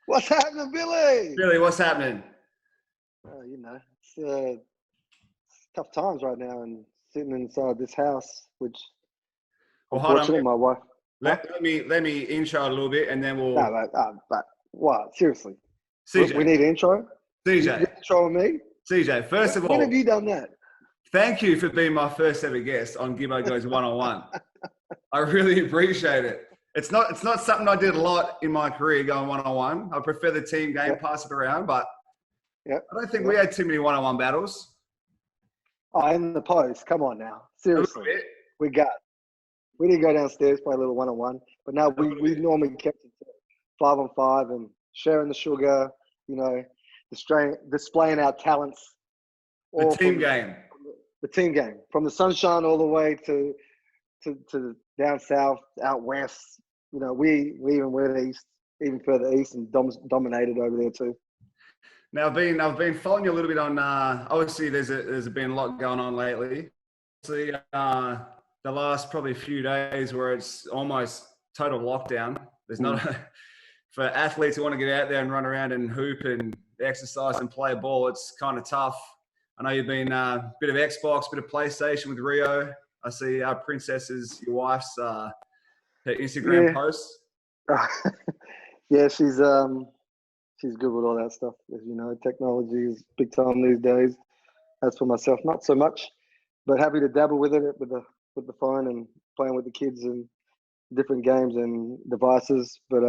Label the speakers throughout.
Speaker 1: What's happening, Billy?
Speaker 2: Billy, what's happening?
Speaker 1: It's tough times right now, and sitting inside this house, which unfortunately my wife.
Speaker 2: Let me intro a little bit, and then we'll.
Speaker 1: No, but what? Seriously,
Speaker 2: CJ,
Speaker 1: we need an intro.
Speaker 2: CJ,
Speaker 1: you intro me.
Speaker 2: CJ. First of all,
Speaker 1: when have you done that?
Speaker 2: Thank you for being my first ever guest on Gibbo Goes One. I really appreciate it. It's not something I did a lot in my career going one-on-one. I prefer the team game, pass it around, but I don't think we had too many one-on-one battles.
Speaker 1: Oh, in the post. Come on now. Seriously. We didn't go downstairs, play a little one-on-one, but no, we normally kept it 5-on-5 and sharing the sugar, displaying our talents.
Speaker 2: The team game.
Speaker 1: The team game. From the sunshine all the way to down south, out west. We even went east, even further east, and dominated over there too.
Speaker 2: Now, I've been following you a little bit on. Obviously, there's been a lot going on lately. See, the last probably few days where it's almost total lockdown. There's not for athletes who want to get out there and run around and hoop and exercise and play a ball. It's kind of tough. I know you've been a bit of Xbox, bit of PlayStation with Rio. I see our Princess's, your wife's, her Instagram posts.
Speaker 1: Yeah, she's good with all that stuff. As you know, technology is big time these days. As for myself, not so much, but happy to dabble with it with the phone and playing with the kids and different games and devices. But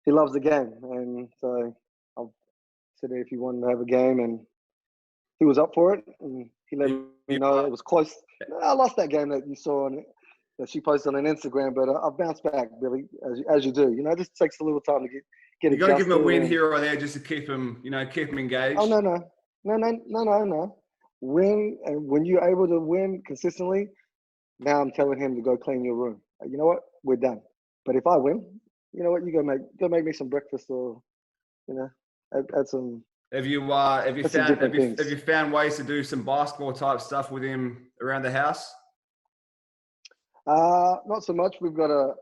Speaker 1: he loves the game, and so I said if he wanted to have a game, and he was up for it, and he let me know it was close. I lost that game that you saw that she posted on Instagram, but I've bounced back, Billy, as you do. It just takes a little time to get
Speaker 2: you got to give him a win here or there just to keep him engaged.
Speaker 1: Oh no. Win, and when you're able to win consistently, now I'm telling him to go clean your room. You know what? We're done. But if I win, you know what? You go make me some breakfast, or add some. Have you
Speaker 2: found ways to do some basketball type stuff with him around the house?
Speaker 1: Not so much. We've got a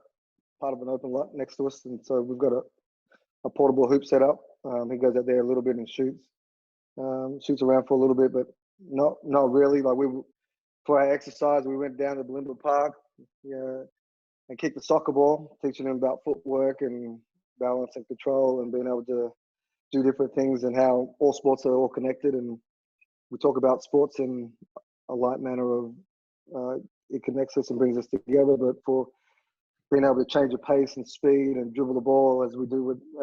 Speaker 1: part of an open lot next to us, and so we've got a portable hoop set up. He goes out there a little bit and shoots around for a little bit, but not really. Like for our exercise, we went down to Brisbane Park, and kicked the soccer ball, teaching him about footwork and balance and control, and being able to do different things and how all sports are all connected. And we talk about sports in a light manner of it connects us and brings us together, but for being able to change the pace and speed and dribble the ball as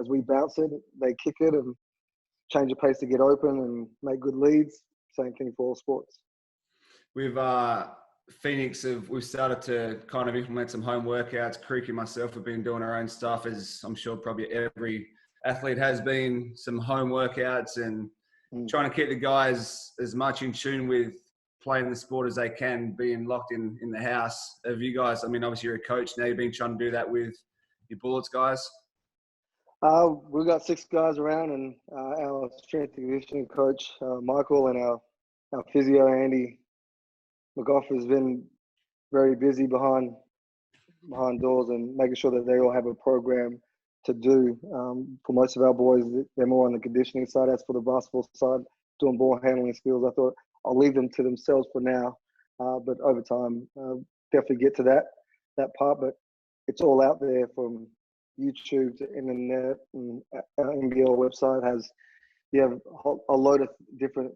Speaker 1: we bounce it, they kick it and change the pace to get open and make good leads. Same thing for all sports.
Speaker 2: We've Phoenix we've started to kind of implement some home workouts. Creek and myself have been doing our own stuff, as I'm sure probably every athlete has been, some home workouts and trying to keep the guys as much in tune with playing the sport as they can, being locked in the house. Have you guys, obviously you're a coach now, you've been trying to do that with your Bullets guys?
Speaker 1: We've got 6 guys around, and our strength and conditioning coach, Michael, and our physio, Andy McGough, has been very busy behind doors and making sure that they all have a program to do. For most of our boys, they're more on the conditioning side. As for the basketball side, doing ball handling skills, I thought I'll leave them to themselves for now. But over time, definitely get to that part. But it's all out there from YouTube to internet, and our NBL website you have a load of different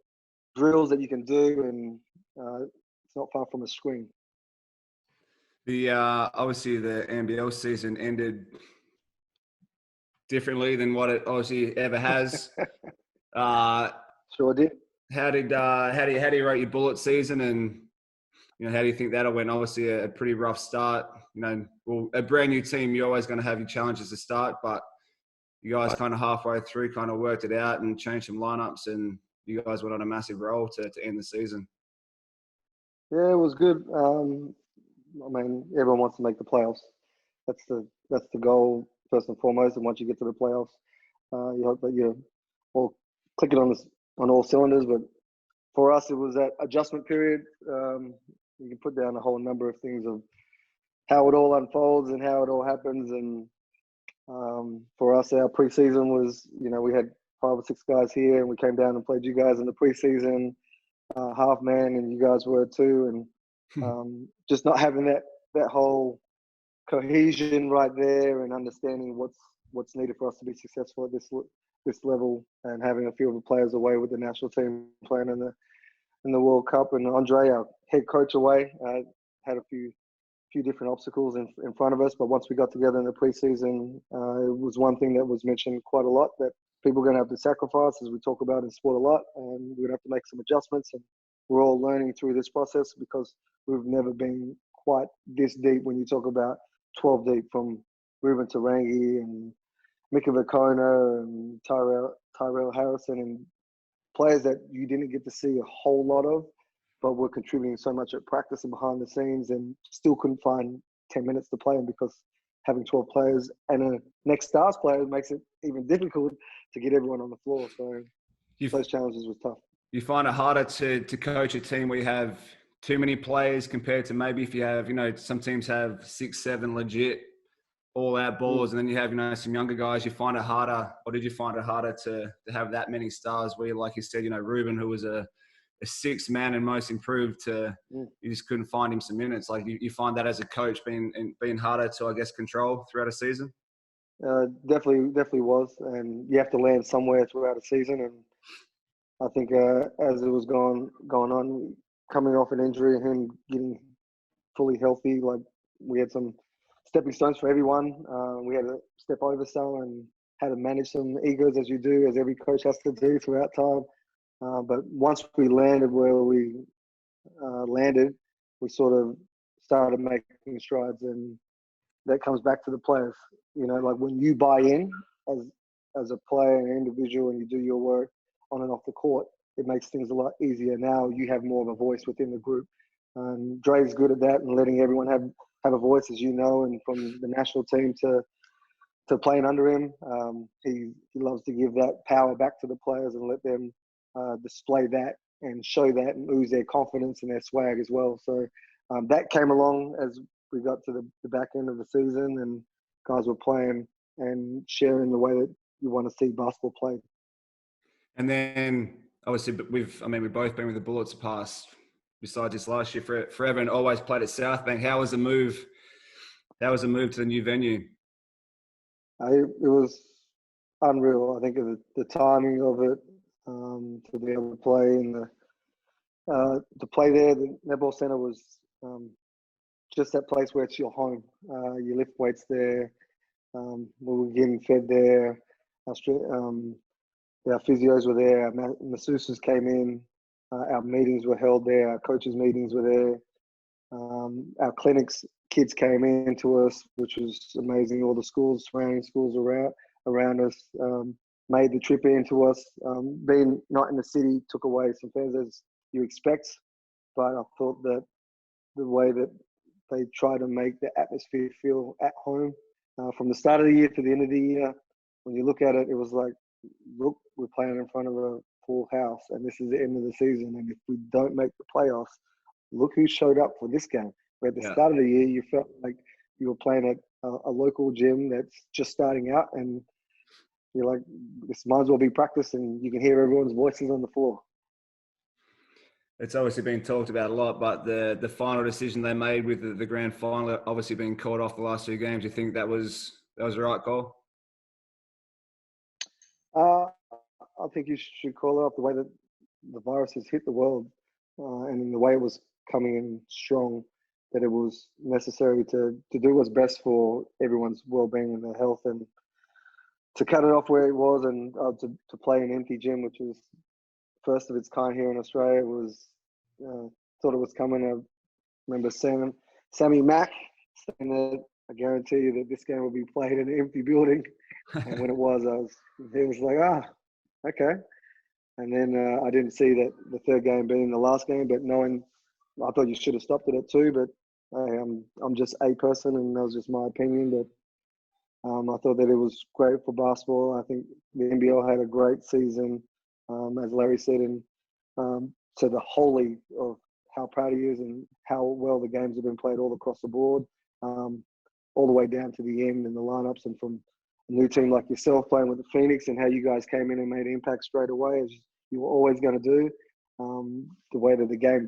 Speaker 1: drills that you can do, and it's not far from a screen.
Speaker 2: Obviously the NBL season ended differently than what it obviously ever has.
Speaker 1: Sure did.
Speaker 2: How do you rate your Bullet season, and how do you think that'll went? Obviously a pretty rough start. A brand new team, you're always going to have your challenges to start, but you guys kind of halfway through kind of worked it out and changed some lineups, and you guys went on a massive roll to end the season.
Speaker 1: Yeah, it was good. Everyone wants to make the playoffs. That's the goal first and foremost. And once you get to the playoffs, you hope that you're all clicking on all cylinders. But for us, it was that adjustment period. You can put down a whole number of things of how it all unfolds and how it all happens. And For us, our preseason was, we had 5 or 6 guys here, and we came down and played you guys in the preseason, half man, and you guys were too. And just not having that whole cohesion right there, and understanding what's needed for us to be successful at this level, and having a few of the players away with the national team playing in the World Cup, and Andre, our head coach, away, had a few different obstacles in front of us. But once we got together in the preseason, it was one thing that was mentioned quite a lot, that people are going to have to sacrifice, as we talk about in sport a lot, and we're going to have to make some adjustments. And we're all learning through this process, because we've never been quite this deep when you talk about 12 deep, from Ruben Tarangi and Mika Vakona and Tyrell Harrison, and players that you didn't get to see a whole lot of, but were contributing so much at practice and behind the scenes, and still couldn't find 10 minutes to play them, because having 12 players and a next stars player makes it even difficult to get everyone on the floor. So those challenges were tough.
Speaker 2: You find it harder to coach a team where you have too many players compared to maybe if you have, some teams have 6, 7 legit all-out balls, and then you have, some younger guys. You find it harder, or did you find it harder to have that many stars where, like you said, Ruben, who was a 6th man and most improved, you just couldn't find him some minutes? Like, you find that as a coach being harder to, I guess, control throughout a season?
Speaker 1: Definitely was. And you have to land somewhere throughout a season. And I think as it was going on, coming off an injury and him getting fully healthy, like, we had some stepping stones for everyone. We had to step over some and had to manage some egos, as you do, as every coach has to do throughout time. But once we landed where we landed, we sort of started making strides, and that comes back to the players. Like, when you buy in as a player and an individual, and you do your work on and off the court, it makes things a lot easier. Now you have more of a voice within the group. Dre's good at that, and letting everyone have a voice, as you know, and from the national team to playing under him. He loves to give that power back to the players and let them display that and show that and ooze their confidence and their swag as well. So that came along as we got to the back end of the season, and guys were playing and sharing the way that you want to see basketball played.
Speaker 2: And then obviously we've both been with the Bullets besides this last year, forever, and always played at South Bank. How was the move? How was the move to the new venue?
Speaker 1: It was unreal. I think of the timing of it, to be able to play in to play there. The netball center was just that place where it's your home. You lift weights there. We were getting fed there. Our physios were there. Our masseuses came in. Our meetings were held there. Our coaches' meetings were there. Our clinics, kids came in to us, which was amazing. All the schools, surrounding schools around us, made the trip into us. Being not in the city took away some fans, as you expect, but I thought that the way that they try to make the atmosphere feel at home, from the start of the year to the end of the year, when you look at it, it was like, look, we're playing in front of a full house, and this is the end of the season. And if we don't make the playoffs, look who showed up for this game. Where at the start of the year, you felt like you were playing at a local gym that's just starting out, and you're like, this might as well be practice, and you can hear everyone's voices on the floor.
Speaker 2: It's obviously been talked about a lot, but the final decision they made with the grand final, obviously being called off the last 2 games, you think that was the right call?
Speaker 1: I think you should call it off the way that the virus has hit the world, and in the way it was coming in strong, that it was necessary to do what's best for everyone's well-being and their health, and to cut it off where it was, and to play an empty gym, which was first of its kind here in Australia, was thought it was coming. I remember Sammy Mack saying that, I guarantee you that this game will be played in an empty building. And when it was, he was like, okay. And then I didn't see that the third game being the last game, but knowing, I thought you should have stopped it at 2, but I'm just a person, and that was just my opinion. But I thought that it was great for basketball. I think the NBL had a great season, as Larry said, and to the whole league, of how proud he is and how well the games have been played all across the board, all the way down to the end and the lineups, and from new team like yourself playing with the Phoenix and how you guys came in and made an impact straight away, as you were always going to do. The way that the game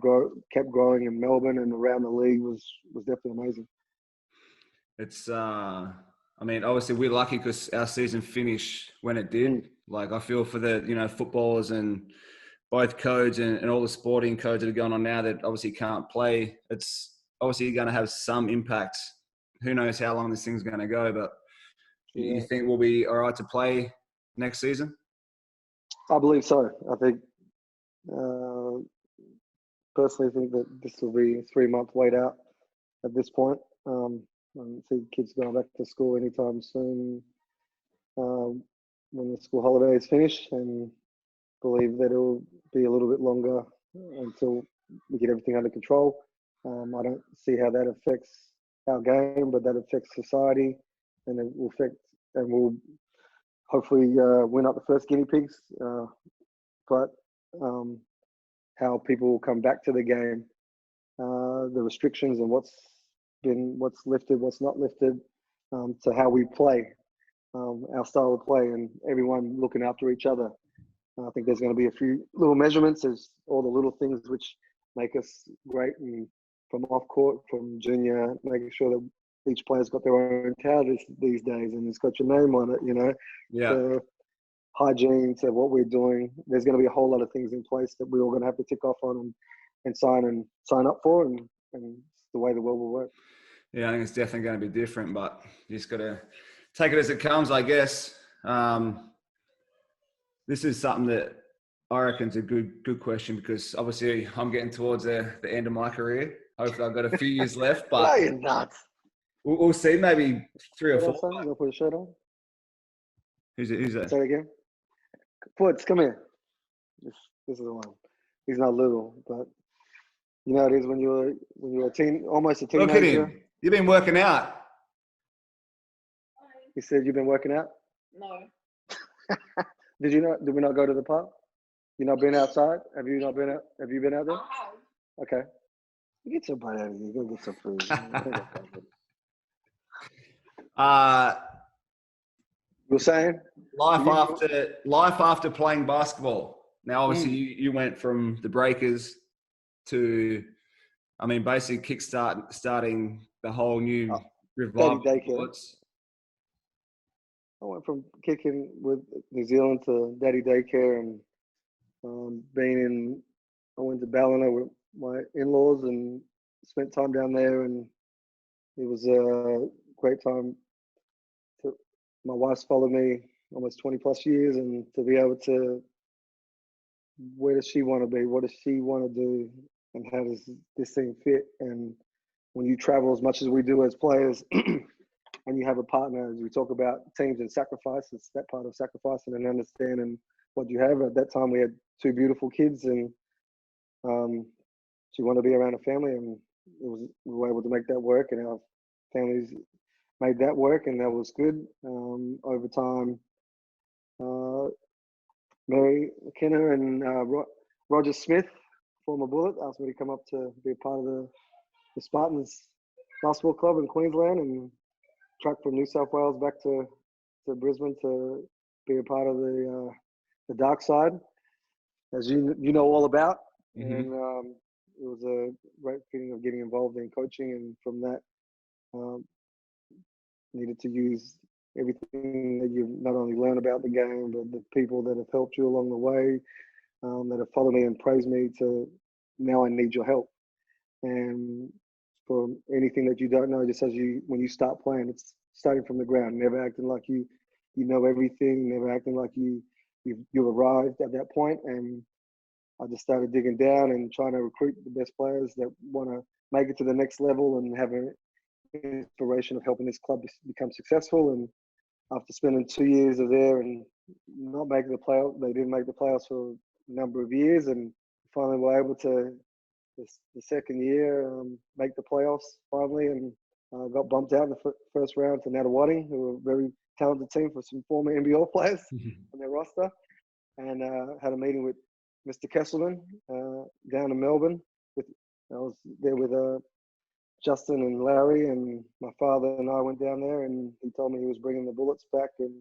Speaker 1: kept growing in Melbourne and around the league was definitely amazing.
Speaker 2: It's, I mean, obviously we're lucky because our season finished when it did. Like, I feel for the, footballers and both codes and all the sporting codes that are going on now that obviously can't play. It's obviously going to have some impact. Who knows how long this thing's going to go, but you think we'll be all right to play next season?
Speaker 1: I believe so. I think, personally think that this will be a 3-month wait out at this point. I don't see kids going back to school anytime soon when the school holidays finish, and believe that it will be a little bit longer until we get everything under control. I don't see how that affects our game, but that affects society, and it will affect, and we'll hopefully win up the first guinea pigs. But how people will come back to the game, the restrictions and what's lifted, what's not lifted, to how we play, our style of play, and everyone looking after each other. I think there's going to be a few little measurements. There's all the little things which make us great, and from off court, from junior, making sure that each player's got their own towel these days, and it's got your name on it.
Speaker 2: Yeah.
Speaker 1: Hygiene to what we're doing. There's going to be a whole lot of things in place that we're all going to have to tick off on and sign up for, and it's the way the world will work.
Speaker 2: Yeah, I think it's definitely going to be different, but you just got to take it as it comes, I guess. This is something that I reckon is a good question, because obviously I'm getting towards the end of my career. Hopefully I've got a few years left, but
Speaker 1: you're nuts.
Speaker 2: We'll see. Maybe 3 or 4.
Speaker 1: You gonna put a shirt on?
Speaker 2: Who's that?
Speaker 1: Say it again. Foots, come here. This is the one. He's not little, but you know how it is when you're almost a teenager.
Speaker 2: Look at him. You've been working out.
Speaker 1: He said you've been working out?
Speaker 3: No.
Speaker 1: Did we not go to the park? You not been outside? Have you been out there?
Speaker 3: I have.
Speaker 1: Okay. Get your butt out of here. Go get some food. You were saying?
Speaker 2: Life after playing basketball. Now, obviously, you went from the Breakers to, I mean, basically starting the whole new revival. Bullets.
Speaker 1: I went from kicking with New Zealand to Daddy Daycare, and I went to Ballina with my in-laws and spent time down there, and it was a great time. My wife's followed me almost 20 plus years, and to be able to, where does she want to be? What does she want to do? And how does this thing fit? And when you travel as much as we do as players, and you have a partner, as we talk about teams and sacrifice, it's that part of sacrificing and understanding what you have. At that time, we had 2 beautiful kids, and she wanted to be around a family, and we were able to make that work, and our families made that work, and that was good. Over time, Mary McKenna and Roger Smith, former Bullet, asked me to come up to be a part of the Spartans basketball club in Queensland, and truck from New South Wales back to Brisbane to be a part of the dark side, as you know all about. Mm-hmm. And it was a great feeling of getting involved in coaching, and from that, needed to use everything that you've not only learned about the game, but the people that have helped you along the way, that have followed me and praised me, to now I need your help. And for anything that you don't know, just when you start playing, it's starting from the ground, never acting like you know everything, never acting like you've arrived at that point. And I just started digging down and trying to recruit the best players that want to make it to the next level and have an inspiration of helping this club become successful. And after spending 2 years there and not making the playoffs, they didn't make the playoffs for a number of years, and finally were able to, the second year, make the playoffs finally, and got bumped out in the first round to Natawati, who were a very talented team for some former NBL players on their roster, and had a meeting with Mr. Kesselman down in Melbourne. I was there with Justin and Larry, and my father and I went down there, and he told me he was bringing the Bullets back and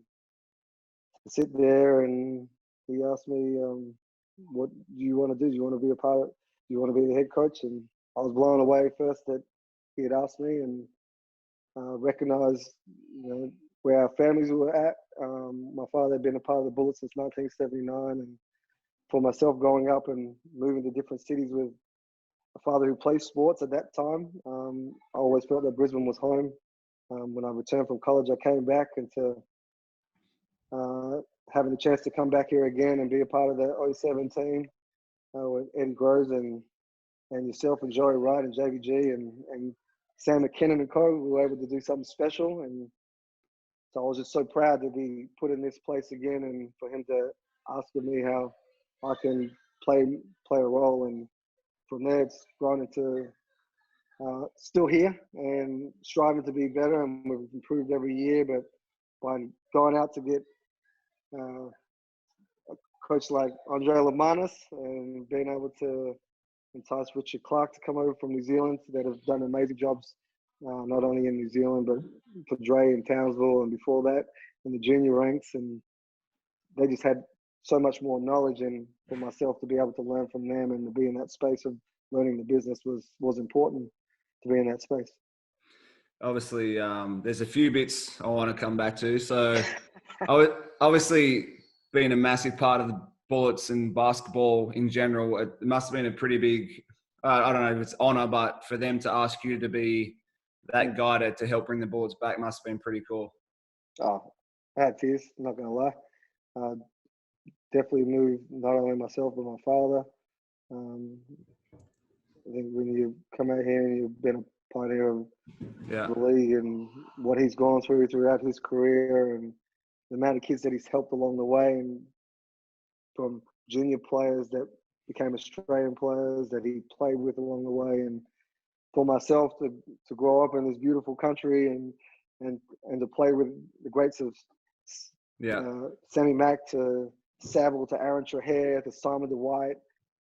Speaker 1: to sit there, and he asked me, what do you want to do? Do you want to be a part of, do you want to be the head coach? And I was blown away first that he had asked me, and recognized, where our families were at. My father had been a part of the Bullets since 1979, and for myself growing up and moving to different cities with a father who played sports at that time, I always felt that Brisbane was home. When I returned from college, I came back, and to having the chance to come back here again and be a part of the 07 team with Eddie Groves and yourself and Joey Wright and JVG and Sam McKinnon and co, we were able to do something special. And so I was just so proud to be put in this place again, and for him to ask me how I can play a role. And from there, it's grown into still here and striving to be better, and we've improved every year. But by going out to get a coach like Andre Lamanis and being able to entice Richard Clark to come over from New Zealand, that have done amazing jobs, not only in New Zealand, but for Dre in Townsville and before that in the junior ranks. And they just had so much more knowledge, and for myself to be able to learn from them and to be in that space of learning the business was important to be in that space.
Speaker 2: Obviously, there's a few bits I want to come back to. So obviously being a massive part of the Bullets and basketball in general, it must have been a pretty big, I don't know if it's honor, but for them to ask you to be that guy to help bring the Bullets back must have been pretty cool.
Speaker 1: Oh, I had tears, I'm not going to lie. Definitely moved not only myself, but my father. I think when you come out here and you've been a pioneer of the league and what he's gone through throughout his career, and the amount of kids that he's helped along the way, and from junior players that became Australian players that he played with along the way, and for myself to grow up in this beautiful country and to play with the greats of Sammy Mack to Saville to Aaron Trahair to Simon DeWhite,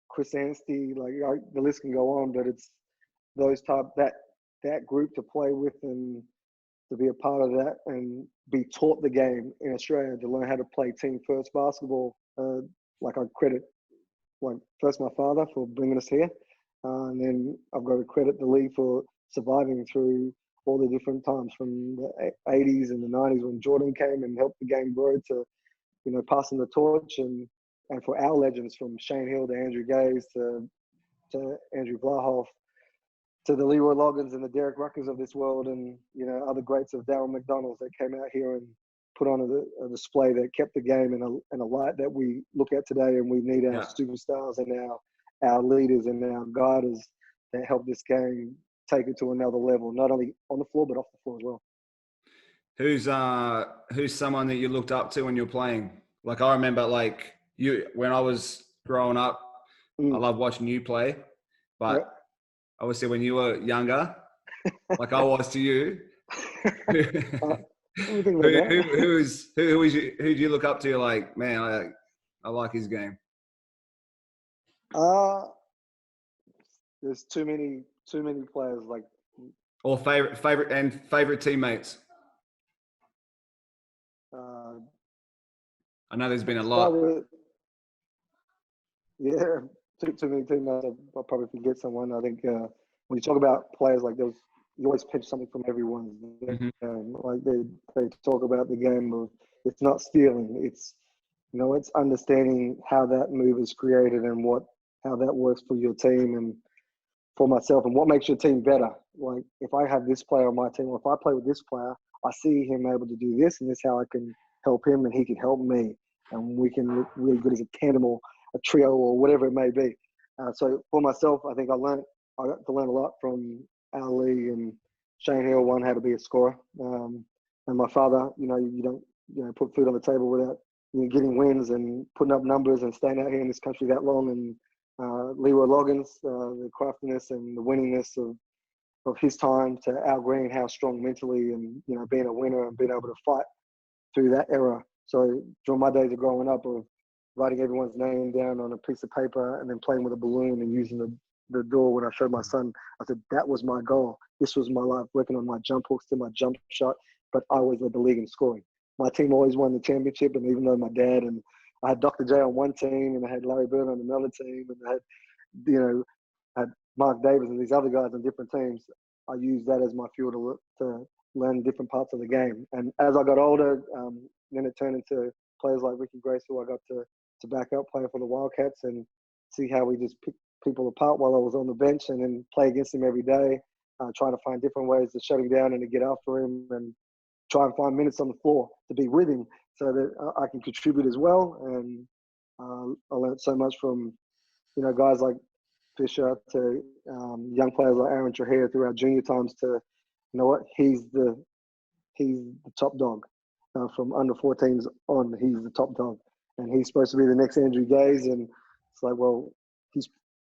Speaker 1: Chris Anstey, the list can go on, but it's those that group to play with and to be a part of that and be taught the game in Australia, to learn how to play team first basketball. I credit first my father for bringing us here, and then I've got to credit the league for surviving through all the different times from the 80s and the 90s when Jordan came and helped the game grow to, passing the torch, and for our legends from Shane Hill to Andrew Gaze to Andrew Vlahoff to the Leroy Loggins and the Derek Ruckers of this world, and other greats of Darryl McDonald's that came out here and put on a display that kept the game in a light that we look at today. And we need our superstars and our leaders and our guiders that help this game take it to another level, not only on the floor but off the floor as well.
Speaker 2: Who's someone that you looked up to when you were playing? Like I remember, when I was growing up, I loved watching you play, but obviously when you were younger, like I was to you, who do you look up to? Like, man, I like his game.
Speaker 1: There's too many players like.
Speaker 2: Or favorite teammates. I know there's been a lot.
Speaker 1: Too many teammates. I'll probably forget someone. I think when you talk about players like those, you always pitch something from everyone. Like they talk about the game of, it's not stealing. It's it's understanding how that move is created and how that works for your team and for myself, and what makes your team better. Like if I have this player on my team, or if I play with this player, I see him able to do this, and this is how I can help him, and he can help me, and we can look really good as a tandem or a trio or whatever it may be. So for myself, I think I got to learn a lot from Ali and Shane Hill. One, how to be a scorer, and my father. You don't put food on the table without getting wins and putting up numbers and staying out here in this country that long. And Leroy Loggins, the craftiness and the winningness of his time, to Al Green, how strong mentally and being a winner and being able to fight through that era. So during my days of growing up, of writing everyone's name down on a piece of paper and then playing with a balloon and using the door when I showed my son, I said that was my goal. this was my life, working on my jump hooks to my jump shot, but I always led the league in scoring. My team always won the championship, and even though my dad and I had Dr. J on one team, and I had Larry Bird on another team, and I had, had Mark Davis and these other guys on different teams, I used that as my fuel to learn different parts of the game. And as I got older, then it turned into players like Ricky Grace, who I got to back up playing for the Wildcats, and see how we just pick people apart while I was on the bench, and then play against him every day, trying to find different ways to shut him down and to get after him, and try and find minutes on the floor to be with him so that I can contribute as well. And I learned so much from, guys like Fisher to young players like Aaron Trahea through our junior times to, he's the top dog. From under 14s on, he's the top dog. And he's supposed to be the next Andrew Gaze. And it's like, well,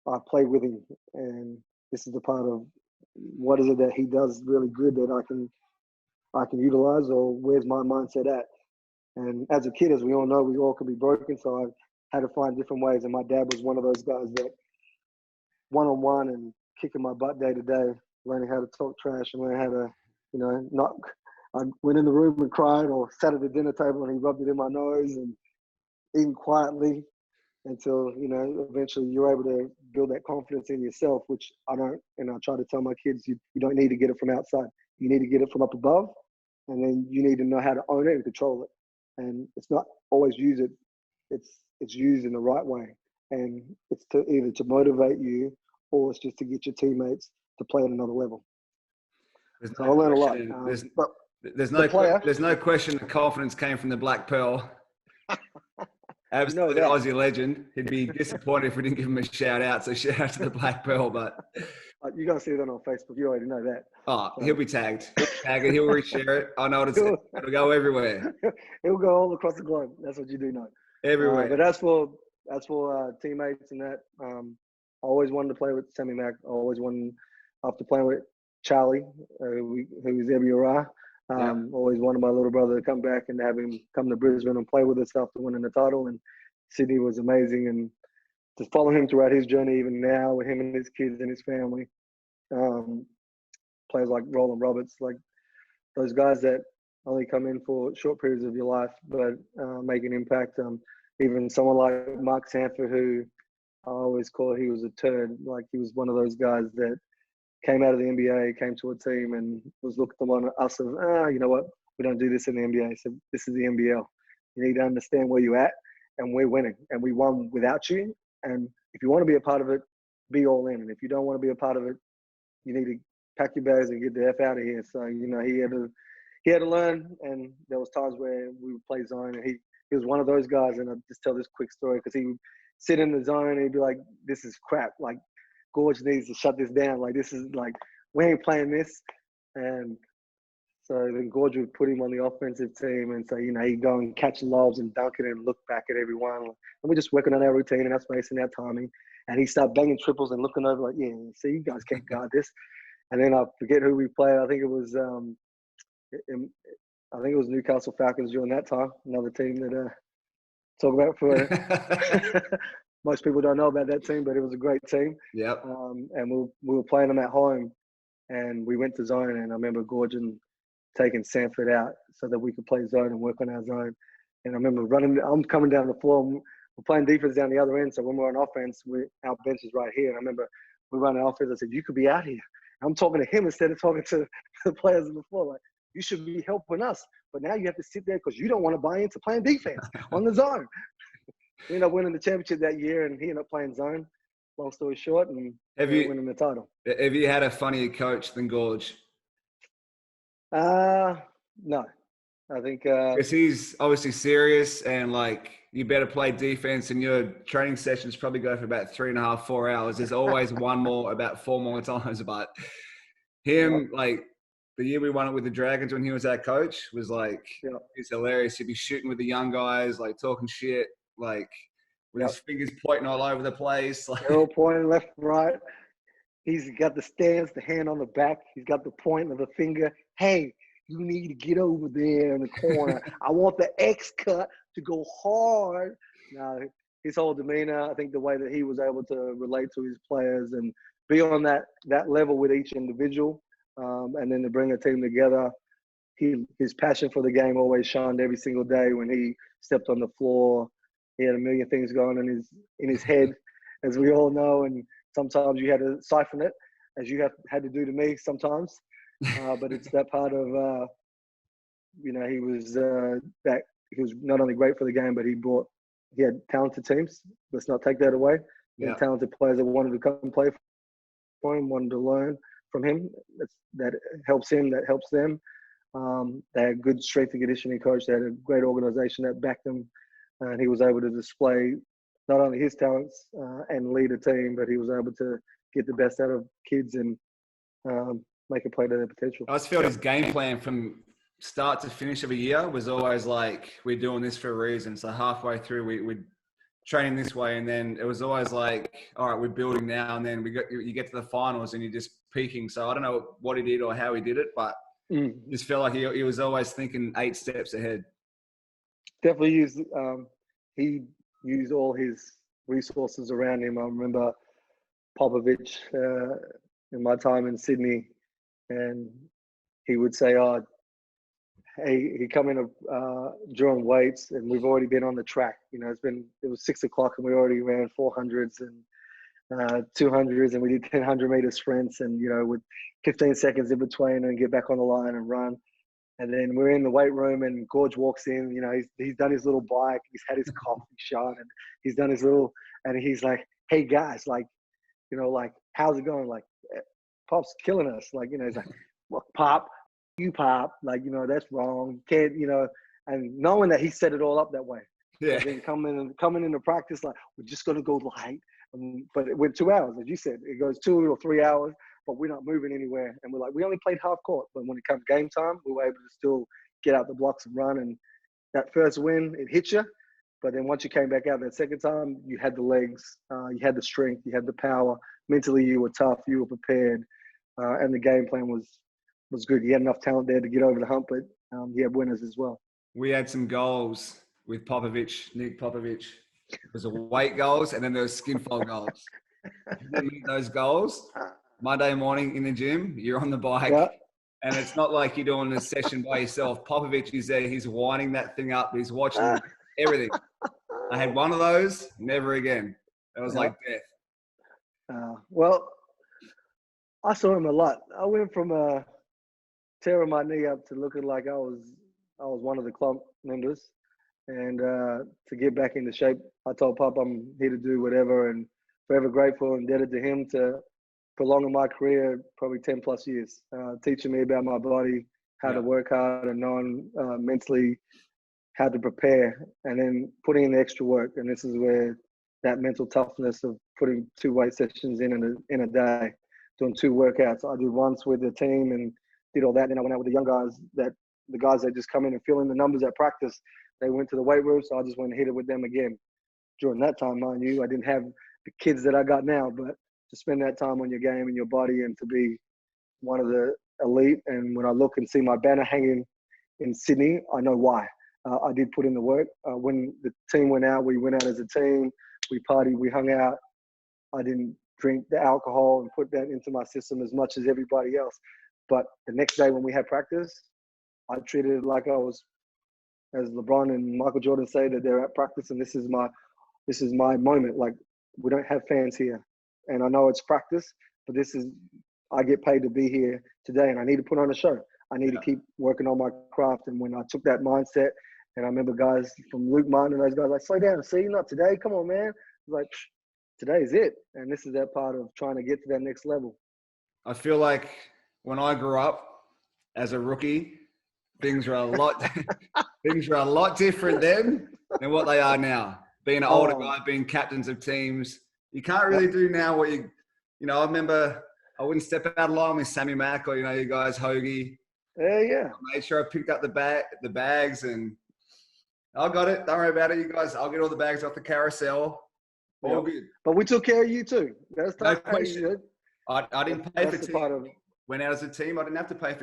Speaker 1: I played with him, and this is the part of what is it that he does really good that I can utilize, or where's my mindset at? And as a kid, as we all know, we all could be broken. So I had to find different ways. And my dad was one of those guys that one-on-one and kicking my butt day to day, learning how to talk trash and learning how to, not. I went in the room and cried, or sat at the dinner table and he rubbed it in my nose, and eating quietly until, eventually you're able to build that confidence in yourself, which I don't. And I try to tell my kids, you don't need to get it from outside. You need to get it from up above, and then you need to know how to own it and control it. And it's not always use it. It's used in the right way. And it's either to motivate you, or it's just to get your teammates to play at another level. So I learned a lot.
Speaker 2: There's no question the confidence came from the Black Pearl. Absolutely Aussie legend. He'd be disappointed if we didn't give him a shout out. So shout out to the Black Pearl. But
Speaker 1: you're going to see that on Facebook. You already know that.
Speaker 2: Oh, so he'll be tagged. Tag it. He'll reshare it. I know it'll go everywhere.
Speaker 1: He'll go all across the globe. That's what you do know.
Speaker 2: Everywhere.
Speaker 1: But as for teammates and that, I always wanted to play with Sammy Mack. I always wanted, after playing with Charlie, who was Ebiora, always wanted my little brother to come back and have him come to Brisbane and play with us after winning the title. And Sydney was amazing. And to follow him throughout his journey, even now with him and his kids and his family, players like Roland Roberts, like those guys that only come in for short periods of your life, but make an impact. Even someone like Mark Sanford, who I always call he was a turd. Like, he was one of those guys that came out of the NBA, came to a team and was looked upon us of, you know what, we don't do this in the NBA. So this is the NBL. You need to understand where you're at, and we're winning. And we won without you. And if you want to be a part of it, be all in. And if you don't want to be a part of it, you need to pack your bags and get the F out of here. So, he had to learn. And there was times where we would play zone, and he was one of those guys. And I'll just tell this quick story, because he would sit in the zone and he'd be like, this is crap. Like, Gorge needs to shut this down. Like, this is like, we ain't playing this. And so then Gorge would put him on the offensive team and say, he'd go and catch lobs and dunk it and look back at everyone. And we're just working on our routine and our spacing, our timing. And he'd start banging triples and looking over like, yeah, see, you guys can't guard this. And then I forget who we played. I think it was Newcastle Falcons during that time. Another team that talk about for most people don't know about that team, but it was a great team.
Speaker 2: Yep.
Speaker 1: And we were playing them at home, and we went to zone. And I remember Gorgon taking Sanford out so that we could play zone and work on our zone. And I remember I'm coming down the floor. And we're playing defense down the other end. So when we're on offense, our bench is right here. And I remember we run an offense. I said, you could be out here. I'm talking to him instead of talking to the players on the floor. Like, you should be helping us. But now you have to sit there because you don't want to buy into playing defense on the zone. We ended up winning the championship that year, and he ended up playing zone. Long story short, and winning the title.
Speaker 2: Have you had a funnier coach than Gorge?
Speaker 1: No. I think
Speaker 2: because he's obviously serious, and like, you better play defense, and your training sessions probably go for about 3.5, 4 hours. There's always about 4 more times. But him, like, the year we won it with the Dragons when he was our coach was like, he's hilarious. He'd be shooting with the young guys, like talking shit, like with his fingers pointing all over the place. Like,
Speaker 1: they're all pointing left, right. He's got the stance, the hand on the back. He's got the point of the finger. Hey, you need to get over there in the corner. I want the X cut to go hard. Now, his whole demeanor, I think the way that he was able to relate to his players and be on that level with each individual and then to bring a team together. His passion for the game always shined every single day when he stepped on the floor. He had a million things going on in his head, as we all know, and sometimes you had to siphon it, as you had to do to me sometimes. But it's that part of, he was he was not only great for the game, but he had talented teams. Let's not take that away. He had talented players that wanted to come play for him, wanted to learn from him. That helps him, that helps them. They had good strength and conditioning coach. They had a great organization that backed them. And he was able to display not only his talents and lead a team, but he was able to get the best out of kids and make it play to their potential.
Speaker 2: I just felt his game plan from start to finish of a year was always like, we're doing this for a reason. So halfway through, we're training this way. And then it was always like, all right, we're building now. And then you get to the finals and you're just peaking. So I don't know what he did or how he did it, but just felt like he was always thinking 8 steps ahead.
Speaker 1: Definitely he used all his resources around him. I remember Popovich in my time in Sydney, and he would say, hey, he come in during weights, and we've already been on the track. It was 6 o'clock, and we already ran 400s and 200s, and we did 100-meter sprints, and with 15 seconds in between, and get back on the line and run. And then we're in the weight room, and Gorge walks in. He's done his little bike, he's had his coffee shot, and he's done his little, and he's like, "Hey guys, how's it going? Pop's killing us." He's like, "Look, Pop, you Pop, that's wrong. Can't, and knowing that he set it all up that way.
Speaker 2: Yeah.
Speaker 1: And then coming into practice, we're just gonna go light. But it went 2 hours, as you said. It goes 2 or 3 hours, but we're not moving anywhere. And we're like, we only played half court. But when it comes game time, we were able to still get out the blocks and run. And that first win, it hit you. But then once you came back out that second time, you had the legs, you had the strength, you had the power. Mentally, you were tough, you were prepared. And the game plan was good. You had enough talent there to get over the hump, but you had winners as well.
Speaker 2: We had some goals with Nick Popovich. There was weight goals, and then there was skin fold goals. If you didn't meet those goals, Monday morning in the gym, you're on the bike, and it's not like you're doing a session by yourself. Popovich is there. He's winding that thing up. He's watching everything. I had one of those, never again. It was like death.
Speaker 1: Well, I saw him a lot. I went from tearing my knee up to looking like I was one of the club members. And to get back into shape, I told Pop I'm here to do whatever, and forever grateful and indebted to him to prolonging my career probably 10 plus years, teaching me about my body, how to work hard, and knowing mentally how to prepare, and then putting in the extra work. And this is where that mental toughness of putting 2 weight sessions in a day, doing 2 workouts. I did once with the team and did all that. Then I went out with the young guys, the guys that just come in and fill in the numbers at practice. They went to the weight room, so I just went and hit it with them again. During that time, mind you, I didn't have the kids that I got now, but to spend that time on your game and your body and to be one of the elite. And when I look and see my banner hanging in Sydney, I know why. I did put in the work. When the team went out, we went out as a team. We partied, we hung out. I didn't drink the alcohol and put that into my system as much as everybody else. But the next day when we had practice, I treated it like I was, as LeBron and Michael Jordan say, that they're at practice and this is my moment. Like, we don't have fans here. And I know it's practice, but I get paid to be here today, and I need to put on a show. I need to keep working on my craft. And when I took that mindset, and I remember guys from Luke Martin and those guys like, slow down, see, not today, come on, man. Like, today's it. And this is that part of trying to get to that next level.
Speaker 2: I feel like when I grew up as a rookie, things were a lot different then than what they are now. Being an older guy, being captains of teams, you can't really do now what I remember I wouldn't step out of line with Sammy Mack or, you guys, Hoagie.
Speaker 1: Yeah.
Speaker 2: I made sure I picked up the bags, and I got it. Don't worry about it, you guys. I'll get all the bags off the carousel. All good.
Speaker 1: But we took care of you too. That's
Speaker 2: no question. I didn't pay for team. Went out as a team. I didn't have to pay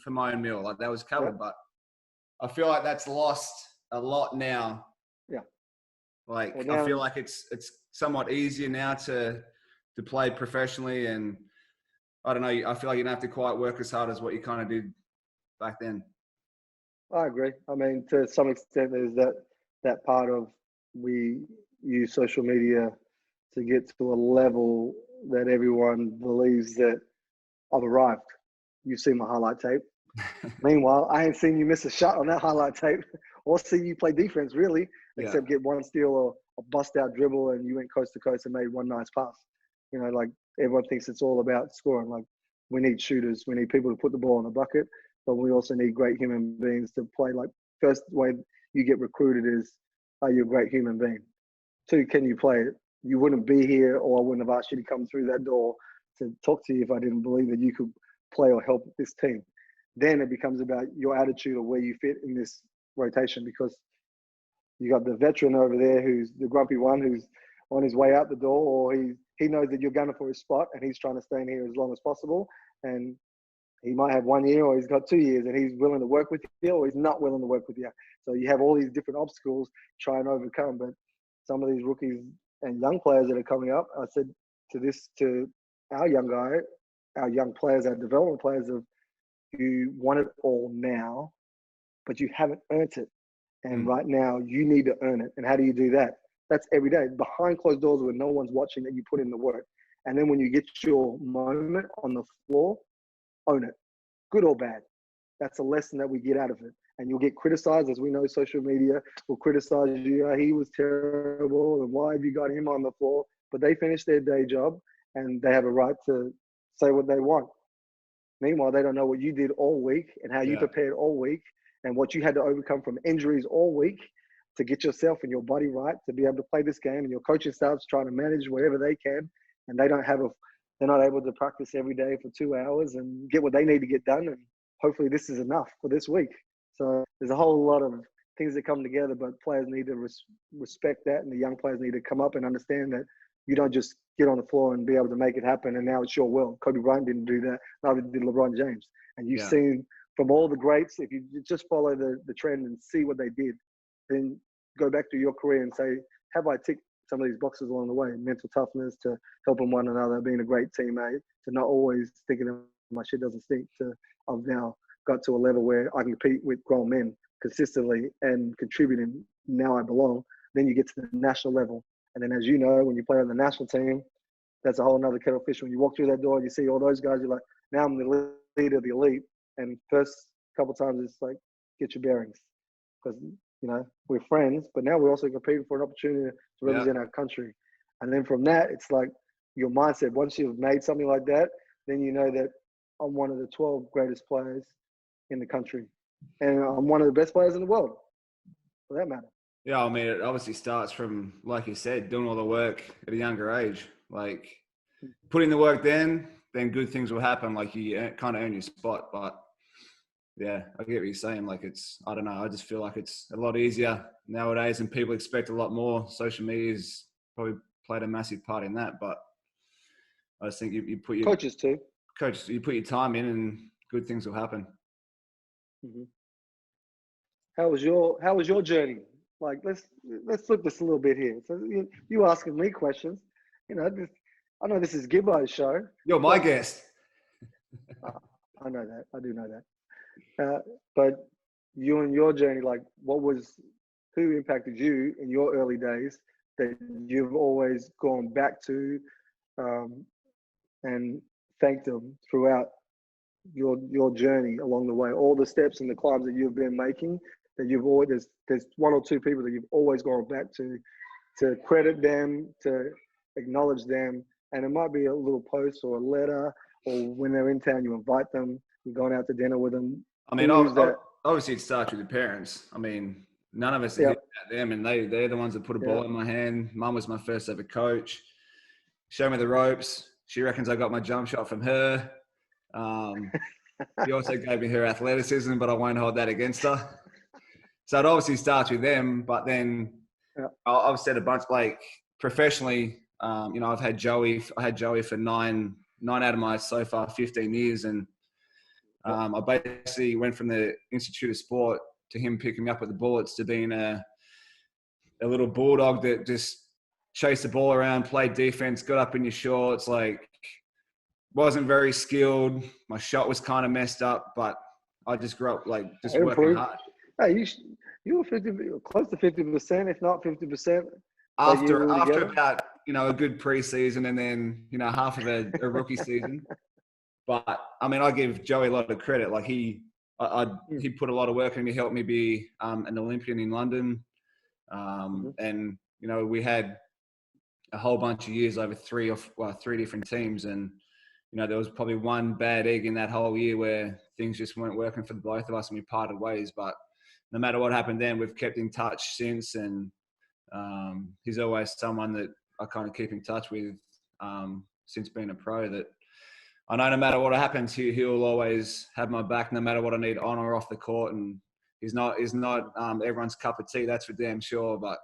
Speaker 2: for my own meal. Like, that was covered. But I feel like that's lost a lot now.
Speaker 1: Yeah.
Speaker 2: Like, I feel like it's somewhat easier now to play professionally, and I don't know. I feel like you don't have to quite work as hard as what you kind of did back then.
Speaker 1: I agree. I mean, to some extent, there's that part of we use social media to get to a level that everyone believes that I've arrived. You've seen my highlight tape. Meanwhile, I ain't seen you miss a shot on that highlight tape or see you play defense really, except get one steal or a bust out dribble and you went coast to coast and made one nice pass. You know, like everyone thinks it's all about scoring. Like we need shooters, we need people to put the ball in the bucket, but we also need great human beings to play. Like first way you get recruited is, are you a great human being? Two, can you play it? You wouldn't be here or I wouldn't have asked you to come through that door to talk to you if I didn't believe that you could play or help this team. Then it becomes about your attitude or where you fit in this rotation, because you got the veteran over there who's the grumpy one who's on his way out the door, or he knows that you're gunning for his spot and he's trying to stay in here as long as possible. And he might have 1 year or he's got 2 years and he's willing to work with you or he's not willing to work with you. So you have all these different obstacles to try and overcome. But some of these rookies and young players that are coming up, I said to our young players, our development players, of you want it all now, but you haven't earned it. And right now you need to earn it. And how do you do that? That's every day behind closed doors where no one's watching, that you put in the work. And then when you get your moment on the floor, own it, good or bad. That's a lesson that we get out of it. And you'll get criticized, as we know, social media will criticize you. He was terrible, and why have you got him on the floor? But they finish their day job and they have a right to say what they want. Meanwhile, they don't know what you did all week and how you prepared all week and what you had to overcome from injuries all week to get yourself and your body right to be able to play this game. And your coaching staff's trying to manage whatever they can, and they're not able to practice every day for 2 hours and get what they need to get done. And hopefully this is enough for this week. So there's a whole lot of things that come together, but players need to respect that, and the young players need to come up and understand that you don't just get on the floor and be able to make it happen and now it's your will. Kobe Bryant didn't do that, neither did LeBron James. And you've seen from all the greats, if you just follow the trend and see what they did, then go back to your career and say, have I ticked some of these boxes along the way? Mental toughness, to helping one another, being a great teammate, to not always thinking that my shit doesn't stink, to I've now got to a level where I can compete with grown men consistently and contributing. Now I belong. Then you get to the national level. And then, as you know, when you play on the national team, that's a whole nother kettle of fish. When you walk through that door and you see all those guys, you're like, now I'm the leader of the elite. And first couple of times it's like, get your bearings. Because, you know, we're friends, but now we're also competing for an opportunity to represent our country. And then from that, it's like your mindset. Once you've made something like that, then you know that I'm one of the 12 greatest players in the country. And I'm one of the best players in the world, for that matter.
Speaker 2: Yeah, I mean, it obviously starts from, like you said, doing all the work at a younger age. Like, putting the work then good things will happen. Like, you kind of earn your spot. But, yeah, I get what you're saying. Like, I don't know. I just feel like it's a lot easier nowadays and people expect a lot more. Social media's probably played a massive part in that. But I just think you put your...
Speaker 1: Coaches too.
Speaker 2: Coaches, you put your time in and good things will happen.
Speaker 1: Mm-hmm. How was your journey? Like, let's flip this a little bit here. So you asking me questions, you know. I know this is Gibbo's show.
Speaker 2: You're my guest.
Speaker 1: I know that. I do know that. But you and your journey, like, who impacted you in your early days that you've always gone back to and thanked them throughout your journey along the way, all the steps and the climbs that you've been making, that you've always, there's one or two people that you've always gone back to credit them, to acknowledge them. And it might be a little post or a letter, or when they're in town, you invite them, you're going out to dinner with them.
Speaker 2: I mean, obviously it starts with the parents. I mean, none of us are hitting at them, and they're the ones that put a ball in my hand. Mum was my first ever coach. Showed me the ropes. She reckons I got my jump shot from her. She also gave me her athleticism, but I won't hold that against her. So it obviously starts with them, but then I've said a bunch, like, professionally, you know, I had Joey for nine out of my so far 15 years. And I basically went from the Institute of Sport to him picking me up at the Bullets to being a little bulldog that just chased the ball around, played defense, got up in your shorts, like, wasn't very skilled. My shot was kind of messed up, but I just grew up like just working hard.
Speaker 1: Hey, you were close to 50%, if not 50%.
Speaker 2: After about, a good preseason and then, half of a rookie season. But I mean, I give Joey a lot of credit. Like he put a lot of work in. He helped me be an Olympian in London. And, we had a whole bunch of years over three different teams. And, there was probably one bad egg in that whole year where things just weren't working for both of us and we parted ways. But no matter what happened then, we've kept in touch since. And he's always someone that I kind of keep in touch with since being a pro, that I know no matter what happens, he'll always have my back no matter what I need on or off the court. And he's not everyone's cup of tea, that's for damn sure. But,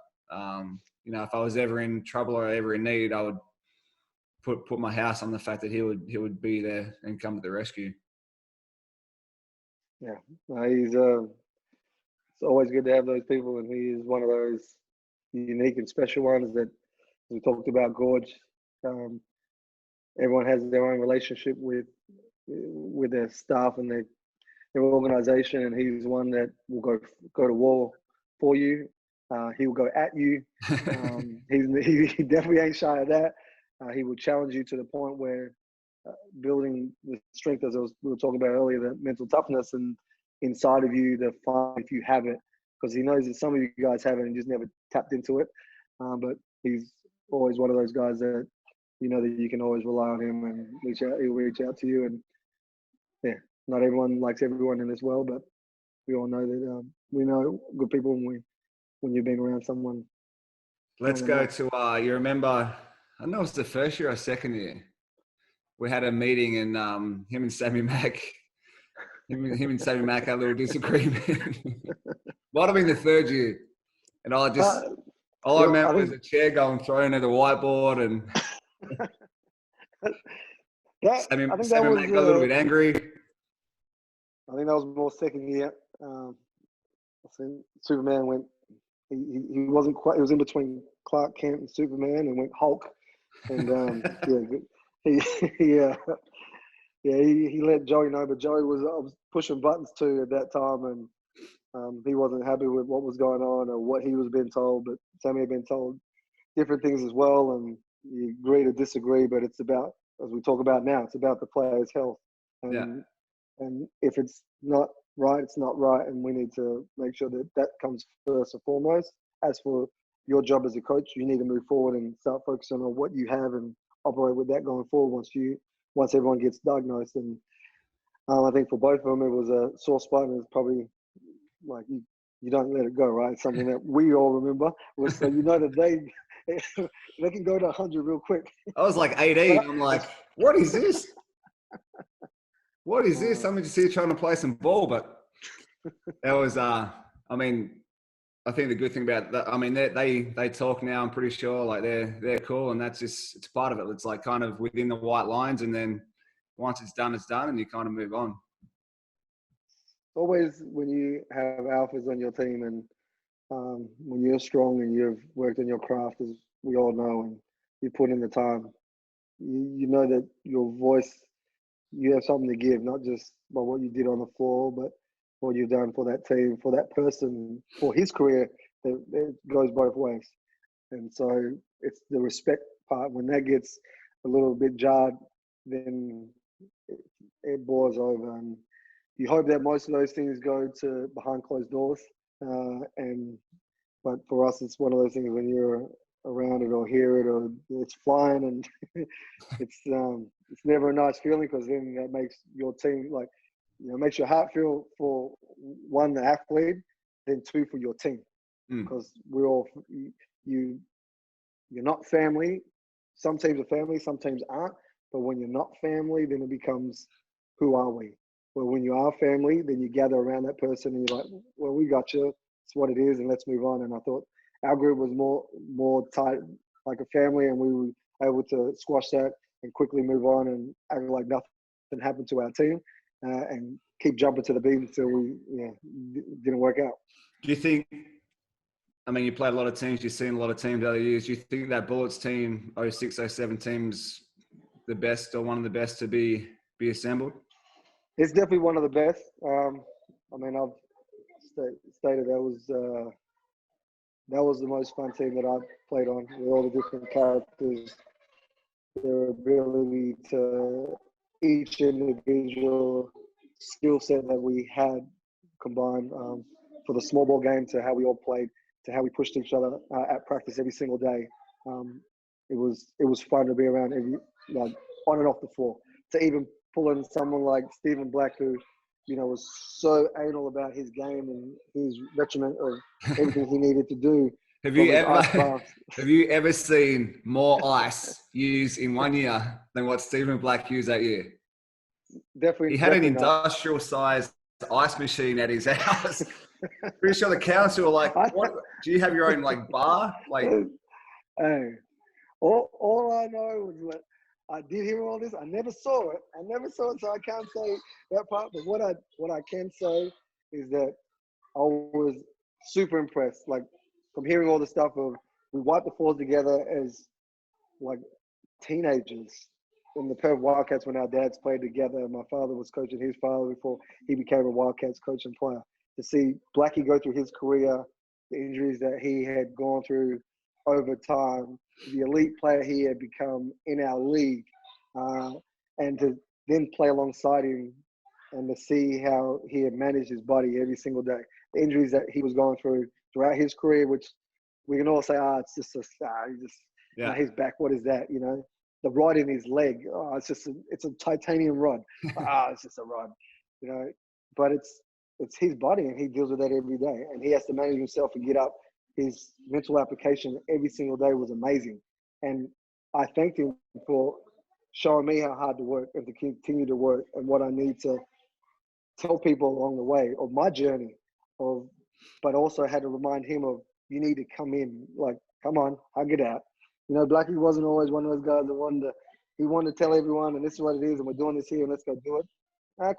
Speaker 2: if I was ever in trouble or ever in need, I would put my house on the fact that he would be there and come to the rescue.
Speaker 1: Yeah, it's always good to have those people, and he is one of those unique and special ones that we talked about. Gorge, everyone has their own relationship with their staff and their organization, and he's one that will go to war for you. He will go at you. He definitely ain't shy of that. He will challenge you to the point where building the strength, as we were talking about earlier, the mental toughness and inside of you, the fun if you have it, because he knows that some of you guys have it and just never tapped into it. But he's always one of those guys that that you can always rely on him and he'll reach out to you. And yeah, not everyone likes everyone in this world, but we all know that we know good people when you've been around someone.
Speaker 2: Let's go to you remember, I know it was the first year or second year, we had a meeting and him and Sammy Mack had a little disagreement. Might have been the third year, and all I remember was a chair going thrown at the whiteboard, and Sammy Mack got a little bit angry.
Speaker 1: I think that was more second year. I think Superman went. He wasn't quite. It was in between Clark Kent and Superman, and went Hulk. And he let Joey know, but Joey was pushing buttons too at that time, and he wasn't happy with what was going on or what he was being told. But Sammy had been told different things as well, and you agree to disagree. But it's about, as we talk about now, it's about the player's health. And if it's not right, it's not right, and we need to make sure that comes first and foremost. As for your job as a coach, you need to move forward and start focusing on what you have and operate with that going forward once everyone gets diagnosed. And I think for both of them, it was a sore spot, and it's probably like you don't let it go, right? It's something that we all remember. So that they can go to 100 real quick.
Speaker 2: I was like 18. I'm like, what is this? What is this? I'm just here trying to play some ball, but that was, I think the good thing about that, they talk now, I'm pretty sure, like they're cool, and that's just, it's part of it. It's like kind of within the white lines, and then once it's done, and you kind of move on.
Speaker 1: Always when you have alphas on your team, and when you're strong and you've worked on your craft, as we all know, and you put in the time, you know that your voice, you have something to give, not just by what you did on the floor, but what you've done for that team, for that person, for his career. It goes both ways. And so it's the respect part. When that gets a little bit jarred, then it boils over. And you hope that most of those things go to behind closed doors. But for us, it's one of those things when you're around it or hear it or it's flying, and it's never a nice feeling, because then that makes your team makes your heart feel for one, the athlete, then two, for your team, because we're all you're not family. Some teams are family, some teams aren't. But when you're not family, then it becomes, who are we? Well, when you are family, then you gather around that person and you're like, well, we got you. It's what it is, and let's move on. And I thought our group was more tight, like a family, and we were able to squash that and quickly move on and act like nothing happened to our team, and keep jumping to the beat until we didn't work out.
Speaker 2: Do you think, you played a lot of teams, you've seen a lot of teams the other years, do you think that Bullets team, 06, 07 teams, the best or one of the best to be assembled?
Speaker 1: It's definitely one of the best. I mean, I've stated that was the most fun team that I've played on, with all the different characters, their ability to each individual skill set that we had combined, for the small ball game to how we all played, to how we pushed each other at practice every single day. It was fun to be around like on and off the floor. To even pull in someone like Stephen Black, who, you know, was so anal about his game and his regimen of everything he needed to do.
Speaker 2: Have you ever seen more ice used in 1 year than what Stephen Black used that year?
Speaker 1: Definitely.
Speaker 2: He had an
Speaker 1: not.
Speaker 2: industrial-sized ice machine at his house. Pretty sure the council were like, "What? Do you have your own like bar?" Like,
Speaker 1: hey, all I know was what I did hear all this. I never saw it. So I can't say that part. But what I can say is that I was super impressed. Like, from hearing all the stuff of, we wiped the floors together as like teenagers in the Perth Wildcats when our dads played together. My father was coaching his father before he became a Wildcats coach and player. To see Blackie go through his career, the injuries that he had gone through over time, the elite player he had become in our league, and to then play alongside him and to see how he had managed his body every single day. The injuries that he was going through throughout his career, which we can all say, it's just his back. What is that? You know, the rod in his leg. It's a titanium rod. It's just a rod. You know, but it's his body, and he deals with that every day, and he has to manage himself and get up. His mental application every single day was amazing, and I thanked him for showing me how hard to work and to continue to work, and what I need to tell people along the way of my journey but also had to remind him of, you need to come in, like, come on, hug it out. You know, Blackie wasn't always one of those guys that he wanted to tell everyone, and this is what it is, and we're doing this here, and let's go do it.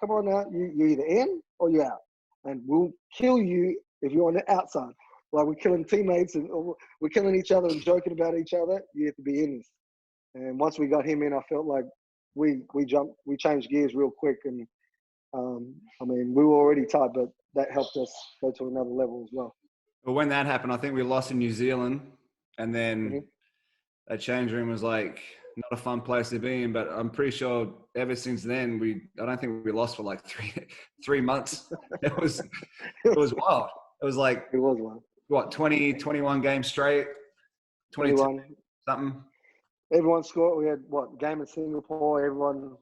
Speaker 1: Come on now, you're either in or you're out, and we'll kill you if you're on the outside. Like, we're killing teammates and we're killing each other and joking about each other. You have to be in this. And once we got him in, I felt like we changed gears real quick, and I mean, we were already tight, but that helped us go to another level as well.
Speaker 2: Well, when that happened, I think we lost in New Zealand, and then that change room was like not a fun place to be in. But I'm pretty sure ever since then, I don't think we lost for like three months. It was wild. It was like,
Speaker 1: it was wild.
Speaker 2: What, 21 games straight, 22 something.
Speaker 1: Everyone scored. We had game in Singapore. Everyone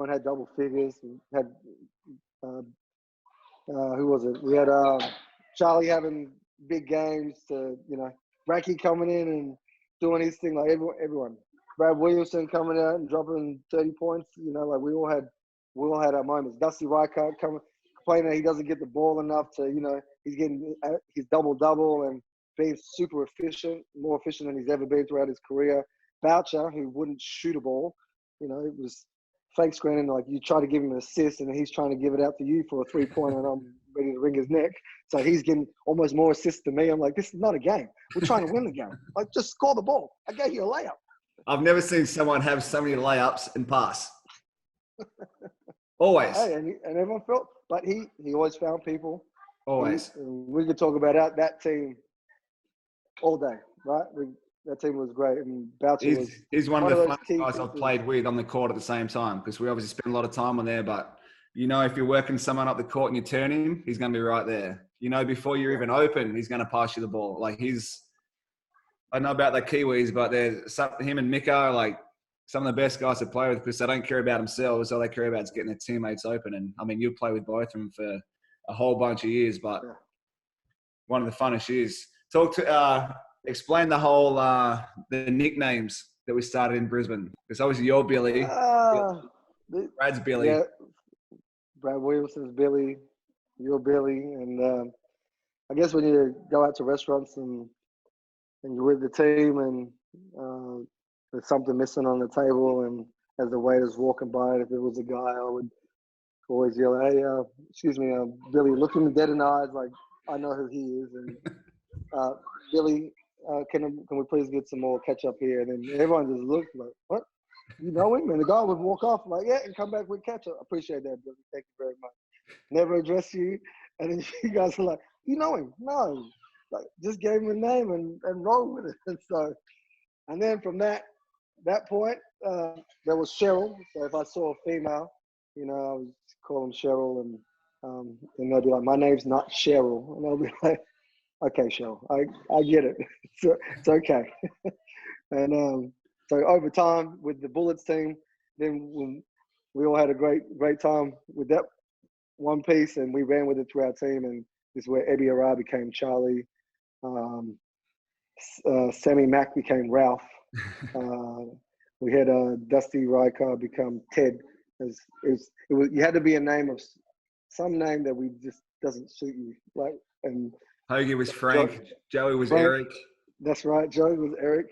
Speaker 1: had double figures. We had who was it? We had Charlie having big games. Racky coming in and doing his thing. Like everyone. Brad Williamson coming out and dropping 30 points. You know, like we all had our moments. Dusty Reichardt complaining that he doesn't get the ball enough to, you know, he's getting his double and being super efficient, more efficient than he's ever been throughout his career. Boucher, who wouldn't shoot a ball, you know, it was fake screening. Like, you try to give him an assist and he's trying to give it out to you for a 3-pointer, and I'm ready to wring his neck. So he's getting almost more assists than me. I'm like, this is not a game. We're trying to win the game. Like, just score the ball. I gave you a layup.
Speaker 2: I've never seen someone have so many layups and pass. Always.
Speaker 1: Hey, and everyone felt, but he always found people.
Speaker 2: Always.
Speaker 1: We could talk about that team all day, right? That team was great. And Boucher
Speaker 2: he's one of the funnest guys I've played with on the court at the same time, because we obviously spend a lot of time on there. But, you know, if you're working someone up the court and you turn him, he's going to be right there. You know, before you're even open, he's going to pass you the ball. Like, I don't know about the Kiwis, but him and Mika are like some of the best guys to play with, because they don't care about themselves. All they care about is getting their teammates open. And, I mean, you play with both of them for a whole bunch of years, but one of the funnest years. Explain the whole the nicknames that we started in Brisbane, because obviously you're Billy, Brad's Billy.
Speaker 1: Yeah, Brad Williamson's Billy, you're Billy, and I guess when you go out to restaurants and you're with the team and there's something missing on the table, and as the waiter's walking by, if it was a guy, I would always yell, "Hey, excuse me, Billy," look him dead in the eyes, like I know who he is, and Billy, can we please get some more ketchup here? And then everyone just looked like, what? you know him? And the guy would walk off like, yeah, and come back with catch up. I appreciate that, Billy. Thank you very much. Never address you. And then you guys are like, you know him? No. Like, just gave him a name and roll with it. And then from that point, there was Cheryl. So if I saw a female, you know, I would call them Cheryl, and they'll be like, my name's not Cheryl. And I'll be like, okay, Cheryl, I get it. It's okay. And so over time with the Bullets team, then when we all had a great time with that one piece, and we ran with it through our team. And this is where Eddie Ara became Charlie. Sammy Mack became Ralph. We had Dusty Riker become Ted. You had to be a name of some name that we just doesn't suit you. Like, and
Speaker 2: Hoagie was Frank. Joey was
Speaker 1: Frank,
Speaker 2: Eric.
Speaker 1: That's right. Joey was Eric.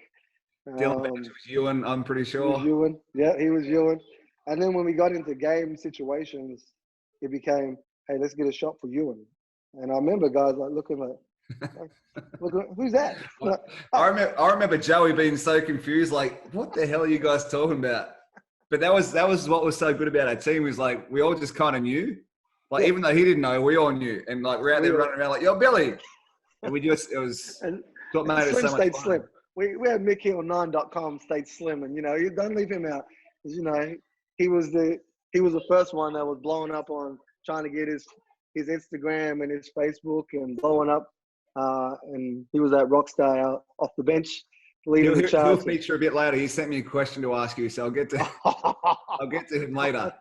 Speaker 2: Dylan Banks was Ewan, I'm pretty sure.
Speaker 1: He was Ewan. Yeah, he was Ewan. And then when we got into game situations, it became, hey, let's get a shot for Ewan. And I remember guys like looking like, who's that?
Speaker 2: I remember Joey being so confused, like, what the hell are you guys talking about? But that was what was so good about our team, was like we all just kind of knew. Like, even though he didn't know, we all knew. And like we're out there running around like, yo, Billy. And it was what made it so much
Speaker 1: stayed
Speaker 2: fun.
Speaker 1: Slim. We had Mickey on 9.com stayed slim, and you know, you don't leave him out. You know, he was the first one that was blowing up on trying to get his Instagram and his Facebook and blowing up. And he was that rock star out off the bench, leading the charge.
Speaker 2: He'll feature a bit later. He sent me a question to ask you, so I'll get to him later.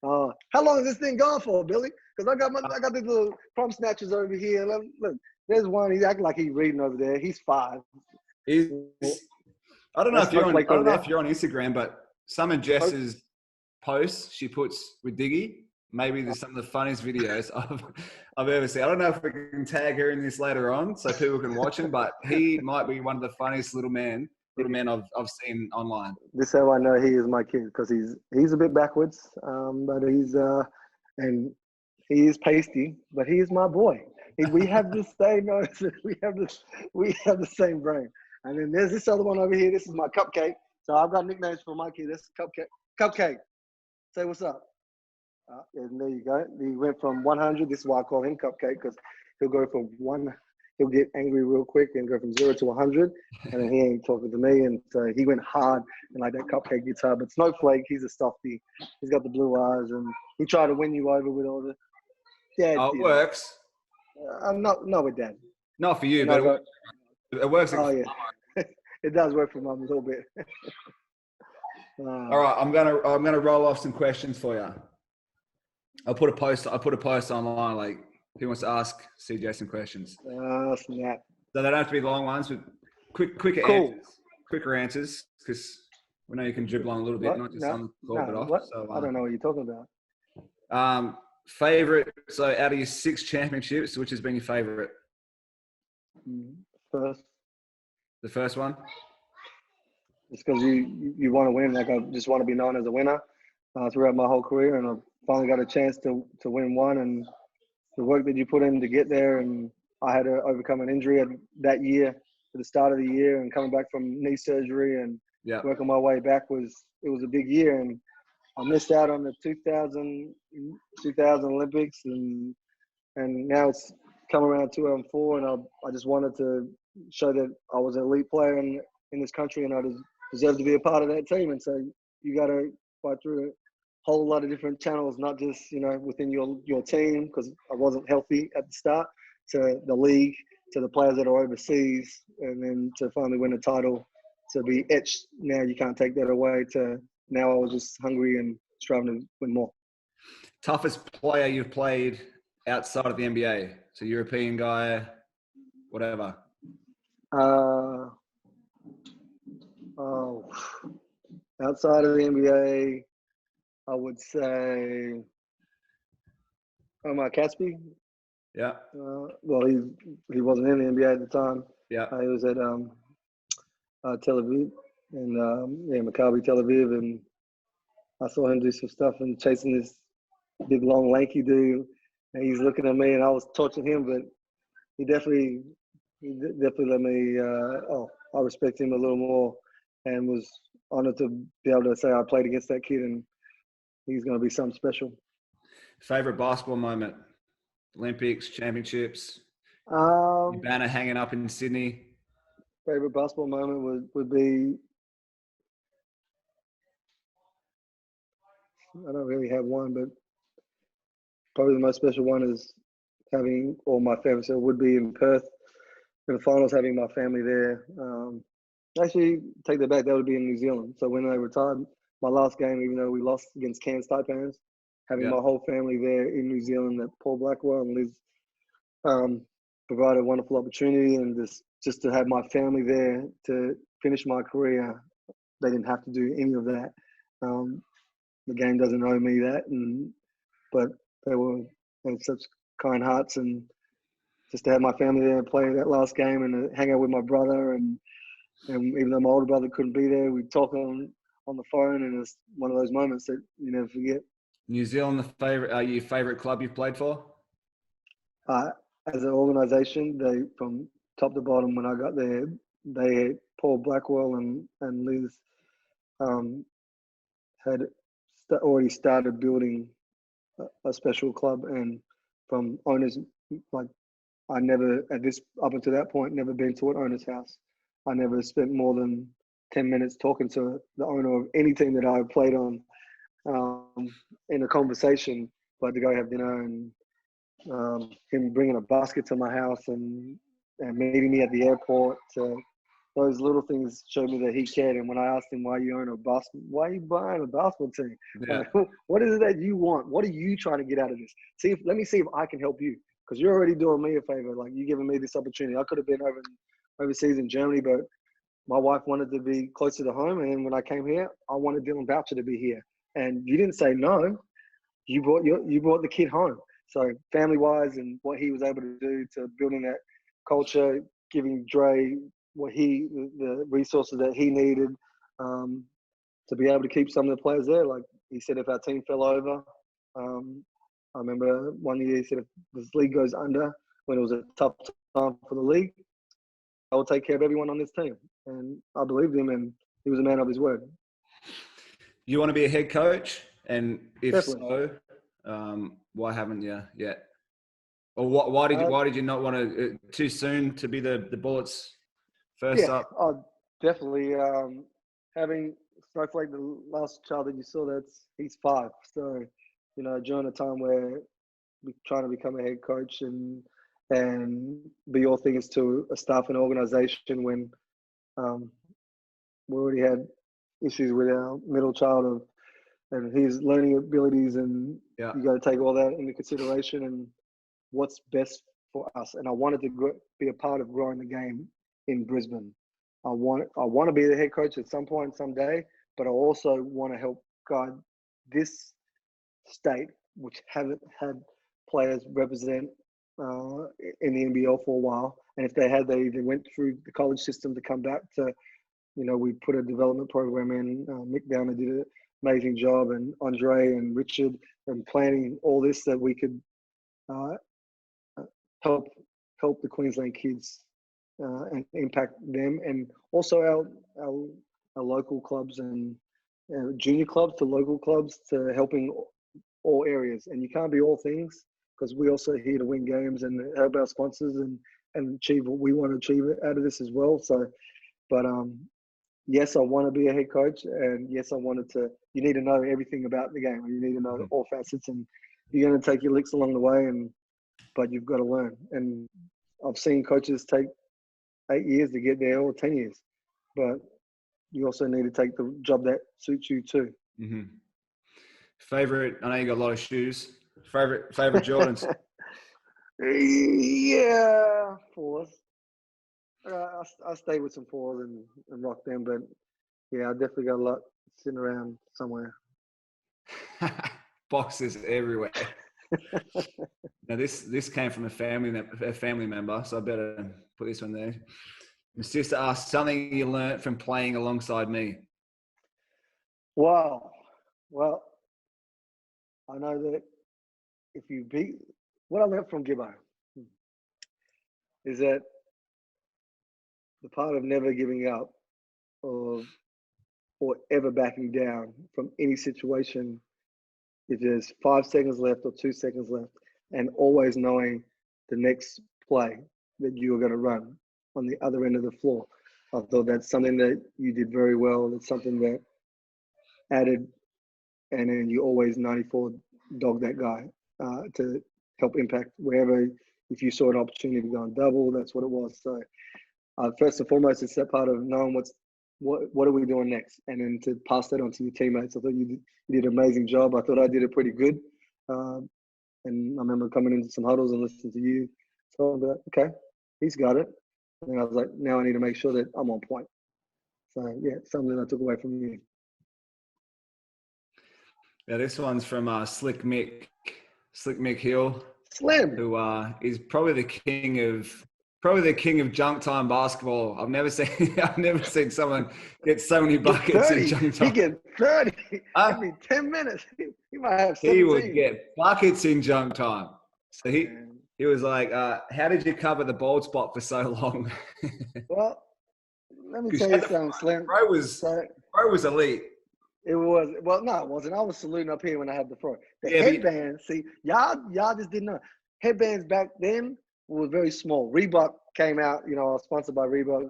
Speaker 1: How long is this thing gone for, Billy? Because I got these little prom snatchers over here. Look, there's one. He's acting like he's reading over there. He's 5.
Speaker 2: I don't know if you're on Instagram, but some of Jess's posts she puts with Diggy, maybe there's some of the funniest videos I've ever seen. I don't know if we can tag her in this later on so people can watch him, but he might be one of the funniest little men I've seen online.
Speaker 1: This is how I know he is my kid, because he's a bit backwards, but and he is pasty, but he is my boy. We have the same we have the same brain. And then there's this other one over here. This is my Cupcake. So I've got nicknames for my kid. This is Cupcake. Say what's up. And there you go. He went from 100. This is why I call him Cupcake, because he'll go from 1. He'll get angry real quick and go from 0 to 100, and then he ain't talking to me. And so he went hard, and like that Cupcake guitar. But Snowflake, he's a softie. He's got the blue eyes, and he tried to win you over with all the. Dad,
Speaker 2: it works.
Speaker 1: Not with Dad.
Speaker 2: Not for you, but it works.
Speaker 1: Oh yeah, it does work for Mum a little bit.
Speaker 2: All right, I'm gonna roll off some questions for you. I put a post online, like, who wants to ask CJ some questions?
Speaker 1: Snap.
Speaker 2: So they don't have to be long ones, but quicker answers, because we know you can dribble on a little bit, not just on the bit off.
Speaker 1: What?
Speaker 2: So,
Speaker 1: I don't know what you're talking about.
Speaker 2: Favorite, so out of your 6 championships, which has been your favorite?
Speaker 1: First.
Speaker 2: The first one?
Speaker 1: It's because you want to win. Like, I just want to be known as a winner throughout my whole career, and I've finally got a chance to win one. And the work that you put in to get there, and I had to overcome an injury that year at the start of the year, and coming back from knee surgery and working my way back was a big year. And I missed out on the 2000 Olympics, and now it's come around 2004, and I just wanted to show that I was an elite player in this country, and I deserve to be a part of that team. And so you got to fight through a whole lot of different channels, not just, you know, within your team, because I wasn't healthy at the start, to the league, to the players that are overseas, and then to finally win a title, to be etched. Now you can't take that away. To now I was just hungry and striving to win more.
Speaker 2: Toughest player you've played outside of the NBA? So European guy, whatever.
Speaker 1: Outside of the NBA, I would say Omar Catsby.
Speaker 2: Yeah.
Speaker 1: Well, he wasn't in the NBA at the time.
Speaker 2: Yeah.
Speaker 1: He was at Tel Aviv, and Maccabi Tel Aviv, and I saw him do some stuff and chasing this big, long, lanky dude, and he's looking at me, and I was torching him, but he definitely let me. I respect him a little more, and was honoured to be able to say I played against that kid, and he's going to be something special.
Speaker 2: Favorite basketball moment? Olympics, championships, your banner hanging up in Sydney.
Speaker 1: Favorite basketball moment would be, I don't really have one, but probably the most special one is having all my family. So it would be in Perth in the finals, having my family there. Actually, take that back. That would be in New Zealand. So when I retired, my last game, even though we lost against Cairns Taipans, having my whole family there in New Zealand, that Paul Blackwell and Liz provided a wonderful opportunity, and just to have my family there to finish my career. They didn't have to do any of that. The game doesn't owe me that, but they had such kind hearts, and just to have my family there and play that last game and hang out with my brother, and even though my older brother couldn't be there, we'd talk on the phone, and it's one of those moments that you never forget.
Speaker 2: New Zealand, your favorite club you've played for?
Speaker 1: As an organisation, they from top to bottom when I got there, they Paul Blackwell and Liz had already started building a special club, and from owners, like I never up until that point never been to an owner's house. I never spent more than 10 minutes talking to the owner of any team that I played on in a conversation, but to go have dinner, and him bringing a basket to my house and meeting me at the airport. Those little things showed me that he cared. And when I asked him, why are you buying a basketball team?
Speaker 2: Yeah.
Speaker 1: Like, what is it that you want? What are you trying to get out of this? Let me see if I can help you, because you're already doing me a favor. Like, you're giving me this opportunity. I could have been overseas in Germany, but my wife wanted to be closer to home. And when I came here, I wanted Dylan Boucher to be here. And you didn't say no. You brought the kid home. So family-wise, and what he was able to do to building that culture, giving Dre the resources that he needed to be able to keep some of the players there. Like he said, if our team fell over, I remember one year he said, if this league goes under, when it was a tough time for the league, I will take care of everyone on this team. And I believed him, and he was a man of his word.
Speaker 2: You want to be a head coach? And if
Speaker 1: Definitely.
Speaker 2: so, why haven't you yet? Or why did you not want to too soon to be the Bullets first up?
Speaker 1: Definitely. Having Snowflake, the last child that you saw, he's 5. So, during a time where we're trying to become a head coach and be all things to a staff and organization, when we already had issues with our middle child and his learning abilities, and you got to take all that into consideration and what's best for us. And I wanted to be a part of growing the game in Brisbane. I want to be the head coach at some point, someday, but I also want to help guide this state, which haven't had players represent in the NBL for a while. And if they had, they either went through the college system to come back to, we put a development program in. Mick Downer did an amazing job, and Andre and Richard, and planning all this that we could help the Queensland kids and impact them, and also our local clubs and junior clubs to local clubs, to helping all areas. And you can't be all things, because we also here to win games and help our sponsors and achieve what we want to achieve out of this as well. So, but yes, I want to be a head coach, and yes, you need to know everything about the game. You need to know all facets, and you're going to take your licks along the way, but you've got to learn. And I've seen coaches take 8 years to get there, or 10 years, but you also need to take the job that suits you too.
Speaker 2: Mm-hmm. Favorite? I know you got a lot of shoes. Favorite Jordans?
Speaker 1: Yeah, 4s. I stay with some 4s and rock them, but yeah, I definitely got a lot sitting around somewhere.
Speaker 2: Boxes everywhere. Now this came from a family member, so I better put this one there. My sister asked, something you learnt from playing alongside me.
Speaker 1: Wow. Well, I know that if you beat, what I learned from Gibbo is that the part of never giving up, or or ever backing down from any situation if there's 5 seconds left or 2 seconds left, and always knowing the next play that you are going to run on the other end of the floor. I thought that's something that you did very well. It's something that added, and then you always 94 dog that guy to help impact wherever. If you saw an opportunity to go on double, that's what it was. So first and foremost, it's that part of knowing what are we doing next, and then to pass that on to your teammates. I thought you did an amazing job. I thought I did it pretty good. And I remember coming into some huddles and listening to you. So I'm like, okay, he's got it. And I was like, now I need to make sure that I'm on point. So yeah, something I took away from you.
Speaker 2: Yeah, this one's from Slick Mick Hill.
Speaker 1: Slim,
Speaker 2: who is probably the king of junk time basketball. I've never seen someone get so many buckets in junk time.
Speaker 1: He get 30 every 10 minutes. He might have 17.
Speaker 2: He would get buckets in junk time. So he was like, how did you cover the bald spot for so long?
Speaker 1: Well, let me tell you something, Slim.
Speaker 2: Bro was elite.
Speaker 1: It was, well, no, it wasn't. I was saluting up here when I had the throw. The headbands, see, y'all just didn't know. Headbands back then were very small. Reebok came out, I was sponsored by Reebok.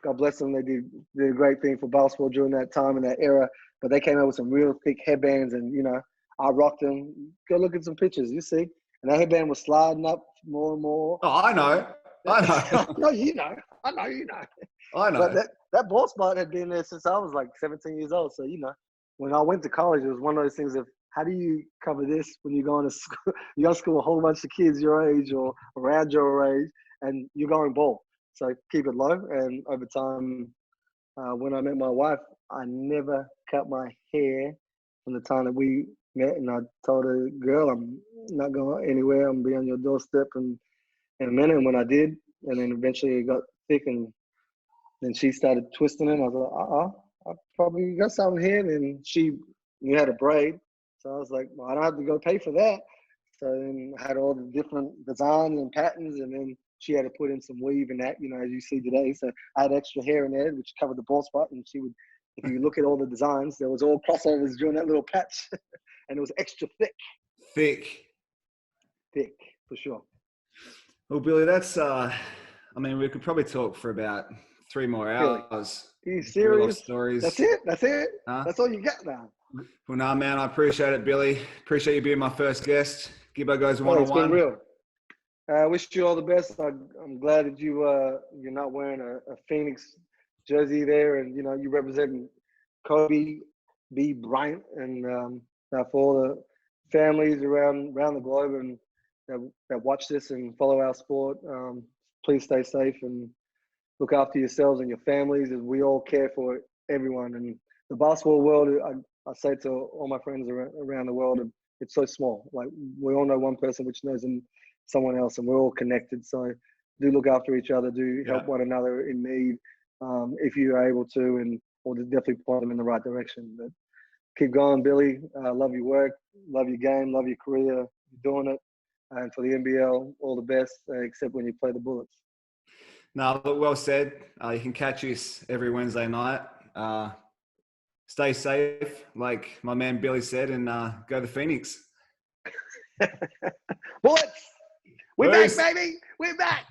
Speaker 1: God bless them. They did a great thing for basketball during that time and that era. But they came out with some real thick headbands, and, I rocked them. Go look at some pictures, you see. And that headband was sliding up more and more.
Speaker 2: Oh, I know.
Speaker 1: No, you know. I know you know.
Speaker 2: I know.
Speaker 1: But that ball spot had been there since I was like 17 years old. So, when I went to college, it was one of those things of how do you cover this when you're going to school? You go to school with a whole bunch of kids your age or around your age, and you're going ball. So keep it low. And over time, when I met my wife, I never cut my hair from the time that we met. And I told her, girl, I'm not going anywhere. I'm going to be on your doorstep in a minute. And when I did, and then eventually it got thick, and then she started twisting it. I was like, I probably got something here. And we had a braid. So I was like, well, I don't have to go pay for that. So then I had all the different designs and patterns, and then she had to put in some weave and that, as you see today. So I had extra hair in there, which covered the bald spot. And she would, if you look at all the designs, there was all crossovers during that little patch. And it was extra thick. Thick, for sure.
Speaker 2: Well, Billy, that's, we could probably talk for about 3 more hours.
Speaker 1: Are you serious?
Speaker 2: Stories.
Speaker 1: That's it?
Speaker 2: Huh?
Speaker 1: That's all you got now?
Speaker 2: Well, no, man, I appreciate it, Billy. Appreciate you being my first guest. Gibbo Goes One.
Speaker 1: It's been real. I wish you all the best. I'm glad that you're not wearing a Phoenix jersey there, and you representing Kobe B. Bryant, and for all the families around the globe and that watch this and follow our sport. Please stay safe and look after yourselves and your families, as we all care for everyone. And the basketball world, I say to all my friends around the world, it's so small. Like, we all know one person which knows someone else, and we're all connected. So do look after each other, do help one another in need if you're able to, or to definitely point them in the right direction. But keep going, Billy. Love your work, love your game, love your career, you're doing it. And for the NBL, all the best, except when you play the Bullets.
Speaker 2: No, well said. You can catch us every Wednesday night. Stay safe, like my man Billy said, and go the Phoenix.
Speaker 1: Bullets! We're back, baby! We're back!